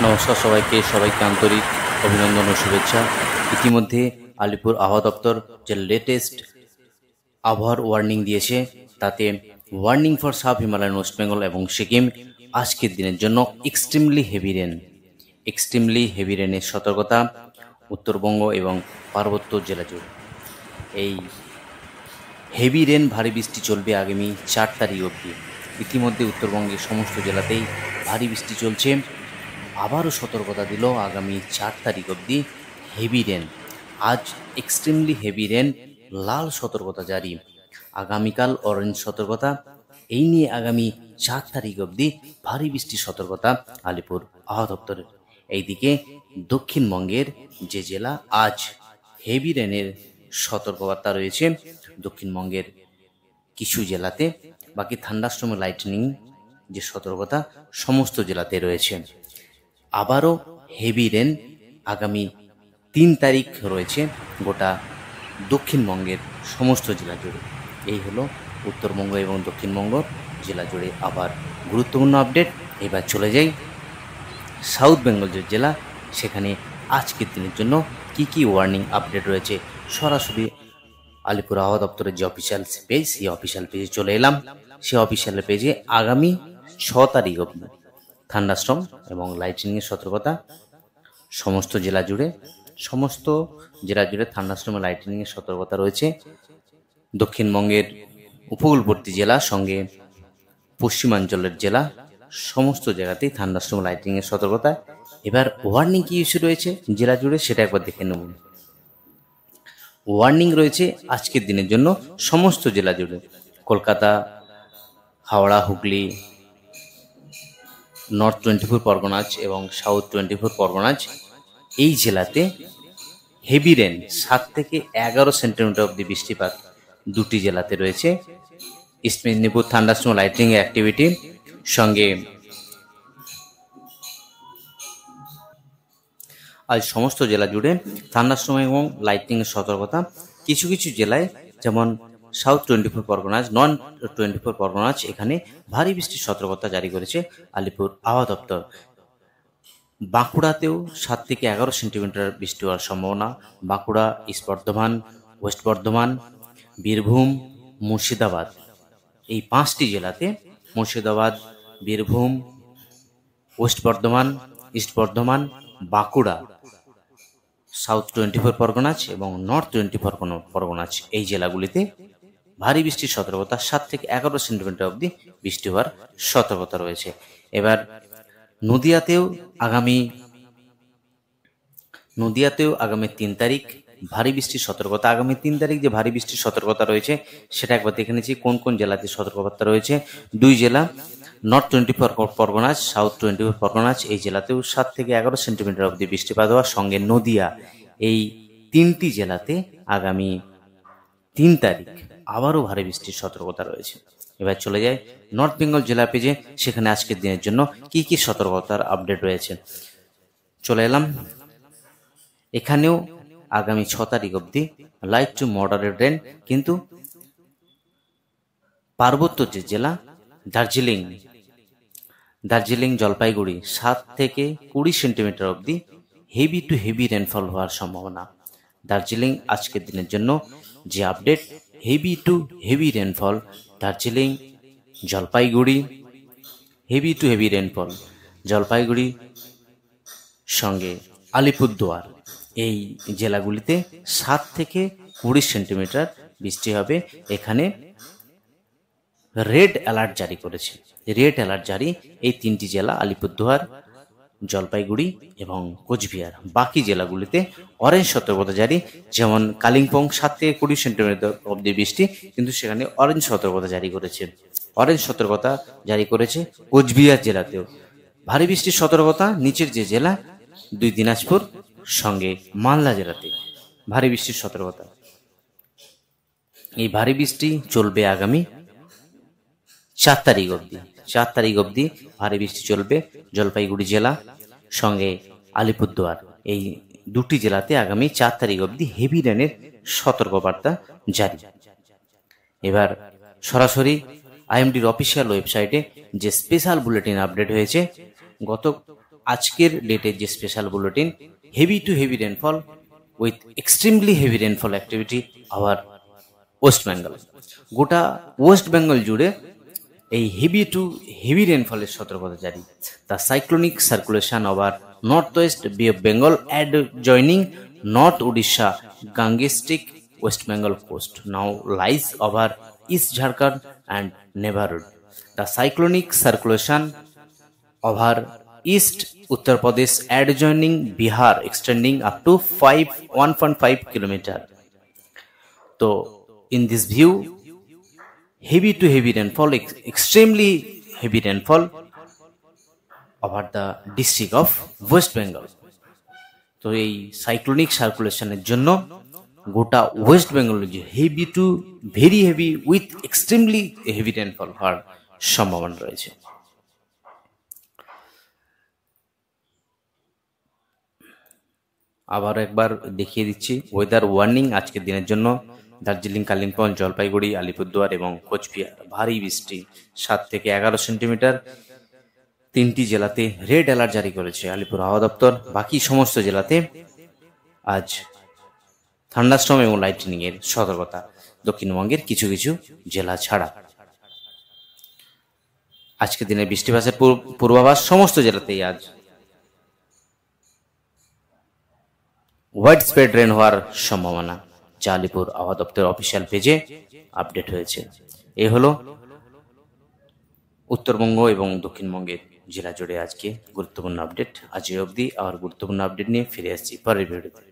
নমস্কার সবাইকে আন্তরিক অভিনন্দন ও শুভেচ্ছা। ইতিমধ্যে আলিপুর আবহাওয়া দপ্তর যে লেটেস্ট আবহাওয়ার ওয়ার্নিং দিয়েছে, তাতে warning for sub Himalayan West Bengal এবং সিকিম আজকের দিনের জন্য এক্সট্রিমলি হেভি রেনের সতর্কতা উত্তরবঙ্গ এবং পার্বত্য জেলা জুড়ে। এই হেভি রেন ভারী বৃষ্টি চলবে আগামী 4 তারিখ অবধি। ইতিমধ্যে উত্তরবঙ্গের সমস্ত জেলাতেই ভারী বৃষ্টি চলছে। আবারও সতর্কতা দিল আগামী 4 তারিখ অবধি হেভি রেন। আজ এক্সট্রিমলি হেভি রেন, লাল সতর্কতা জারি। আগামীকাল অরেঞ্জ সতর্কতা। এই নিয়ে আগামী 4 তারিখ অবধি ভারী বৃষ্টির সতর্কতা আলিপুর আবহাওয়া দপ্তরের। এইদিকে দক্ষিণবঙ্গের যে জেলা আজ হেভি রেনের সতর্কবার্তা রয়েছে, দক্ষিণবঙ্গের কিছু জেলাতে, বাকি থান্ডারস্টর্ম লাইটনিং যে সতর্কতা সমস্ত জেলাতে রয়েছে। আবারও হেভি রেন আগামী 3 তারিখ রয়েছে গোটা দক্ষিণবঙ্গের সমস্ত জেলা জুড়ে। এই হলো উত্তরবঙ্গ এবং দক্ষিণবঙ্গ জেলা জুড়ে আবার গুরুত্বপূর্ণ আপডেট। এবার চলে যাই সাউথ বেঙ্গল যে জেলা, সেখানে আজকের দিনের জন্য কি ওয়ার্নিং আপডেট রয়েছে। সরাসরি আলিপুর আবহাওয়া দপ্তরের যে অফিসিয়াল পেজ, সেই অফিসিয়াল পেজে চলে এলাম। সেই অফিসিয়াল পেজে আগামী 6 তারিখ অবধি থান্ডারস্টর্ম এবং লাইটনিংয়ের সতর্কতা সমস্ত জেলা জুড়ে থান্ডারস্টর্ম এবং লাইটনিংয়ের সতর্কতা রয়েছে। দক্ষিণবঙ্গের উপকূলবর্তী জেলা সঙ্গে পশ্চিমাঞ্চলের জেলা সমস্ত জায়গাতেই থান্ডারস্টর্ম লাইটনিংয়ের সতর্কতা। এবার ওয়ার্নিং কি ইস্যু রয়েছে জেলা জুড়ে সেটা একবার দেখে নেব। ওয়ার্নিং রয়েছে আজকের দিনের জন্য সমস্ত জেলা জুড়ে। কলকাতা, হাওড়া, হুগলি, নর্থ 24 পরগনাজ এবং সাউথ 24 পরগনাজ, এই জেলাতে হেভি রেন 7 থেকে 11 সেন্টিমিটার অব্দি বৃষ্টিপাত দুটি জেলাতে রয়েছে। East Medinipur thunderstorm lightning activity সঙ্গে আজ সমস্ত জেলা জুড়ে থান্ডারস্টর্ম এবং লাইটনিংয়ের সতর্কতা। কিছু জেলায় যেমন সাউথ 24 পরগনাজ, নন 24 পরগনাজ, এখানে ভারী বৃষ্টির সতর্কতা জারি করেছে আলিপুর আবহাওয়া দপ্তর। বাঁকুড়াতেও 7 থেকে 11 সেন্টিমিটার বৃষ্টি হওয়ার সম্ভাবনা। বাঁকুড়া, ইস্ট বর্ধমান, ওয়েস্ট বর্ধমান, বীরভূম, মুর্শিদাবাদ, এই 5টি জেলাতে, Murshidabad, Birbhum, West Bardhaman, east Bardhaman, Bankura, south 24 পরগনাজ এবং নর্থ 24 পরগনাজ, এই জেলাগুলিতে ভারী বৃষ্টির সতর্কতা 7 থেকে 11 সেন্টিমিটার অবধি বৃষ্টি হওয়ার সতর্কতা রয়েছে। এবার নদিয়াতেও আগামী 3 তারিখ ভারী বৃষ্টির সতর্কতা। আগামী 3 তারিখ যে ভারী বৃষ্টির সতর্কতা রয়েছে সেটা একবার দেখে নিচ্ছি কোন জেলাতে সতর্কবার্তা রয়েছে। 2 জেলা, নর্থ 24 পরগনাজ, সাউথ 24 পরগনাজ, এই জেলাতেও 7 থেকে 11 সেন্টিমিটার অবধি বৃষ্টিপাত হওয়ার সঙ্গে নদিয়া, এই 3টি জেলাতে আগামী 3 তারিখ আবারও ভারী বৃষ্টির সতর্কতা রয়েছে। এবার চলে যায় নর্থ বেঙ্গল জেলা পেজে, সেখানে আজকের দিনের জন্য কি সতর্কতার আপডেট রয়েছে। চলে এলাম, এখানেও আগামী 6 তারিখ অবধি লাইট টু মডারেট রেন, কিন্তু পার্বত্য যে জেলা দার্জিলিং, জলপাইগুড়ি 7 থেকে 20 সেন্টিমিটার অবধি হেভি টু হেভি রেনফল হওয়ার সম্ভাবনা। দার্জিলিং আজকের দিনের জন্য যে update, heavy to heavy rainfall Darjeeling, Jalpaiguri, heavy to heavy rainfall Jalpaiguri সঙ্গে আলিপুরদুয়ার, এই জেলাগুলিতে 7 থেকে 20 সেন্টিমিটার বৃষ্টি হবে। এখানে রেড অ্যালার্ট জারি এই 3টি জেলা, আলিপুরদুয়ার, জলপাইগুড়ি এবং কোচবিহার। বাকি জেলাগুলিতে অরেঞ্জ সতর্কতা জারি, যেমন কালিম্পং 7 থেকে 20 সেন্টিমিটার অবধি বৃষ্টি, কিন্তু সেখানে অরেঞ্জ সতর্কতা জারি করেছে। কোচবিহার জেলাতেও ভারী বৃষ্টির সতর্কতা। নিচের যে জেলা 2 দিনাজপুর সঙ্গে মালদা জেলাতে ভারী বৃষ্টির সতর্কতা। এই ভারী বৃষ্টি চলবে আগামী 4 তারিখ অবধি ভারী বৃষ্টি চলবে। জলপাইগুড়ি জেলা সঙ্গে আলিপুরদুয়ার, এই 2টি জেলাতে আগামী 4 তারিখ অবধি হেভি রেনের সতর্কবার্তা জারি। এবার সরাসরি আইএমডির অফিসিয়াল ওয়েবসাইটে যে স্পেশাল বুলেটিন আপডেট হয়েছে, গত আজকের ডেটের যে special bulletin, heavy to heavy rainfall with extremely heavy rainfall activity over West Bengal. গোটা ওয়েস্ট বেঙ্গল জুড়ে এই হেভি টু হেভি রেনফলের সতর্কতা জারি। The cyclonic circulation over north west Bay of Bengal adjoining north Orissa gangetic West Bengal coast now lies over East Jharkhand and neighborhood. The cyclonic circulation over East Uttar Pradesh adjoining Bihar extending up to 1.5 kilometer. So in this view, heavy to heavy rainfall, extremely heavy rainfall over the district of West Bengal. তো এই cyclonic সার্কুলেশনের জন্য গোটা ওয়েস্ট বেঙ্গল যে heavy two very heavy with extremely heavy rainfall হওয়ার সম্ভাবনা রয়েছে। আবার একবার দেখিয়ে দিচ্ছি ওয়েদার ওয়ার্নিং আজকের দিনের জন্য। দার্জিলিং, কালিম্পং, জলপাইগুড়ি, আলিপুরদুয়ার এবং কোচবিহার ভারী বৃষ্টি 7 থেকে 11 সেন্টিমিটার। 3টি জেলাতে রেড অ্যালার্ট জারি করেছে আলিপুর আবহাওয়া দপ্তর। বাকি সমস্ত জেলাতে আজ থান্ডারস্টর্ম এবং লাইটনিং এর সতর্কতা, দক্ষিণবঙ্গের কিছু কিছু জেলা ছাড়া। আজকের দিনে বৃষ্টিপাতের পূর্বাভাস সমস্ত জেলাতেই আজ হোয়াইট স্প্রেড রেন হওয়ার সম্ভাবনা, যা আলিপুর আবহাওয়া দপ্তরের অফিসিয়াল পেজে আপডেট হয়েছে। এ হলো উত্তরবঙ্গ এবং দক্ষিণবঙ্গের জেলা জুড়ে আজকে গুরুত্বপূর্ণ আপডেট। আজ অবধি আর গুরুত্বপূর্ণ আপডেট নিয়ে ফিরে আসছি পরের ভিডিওতে।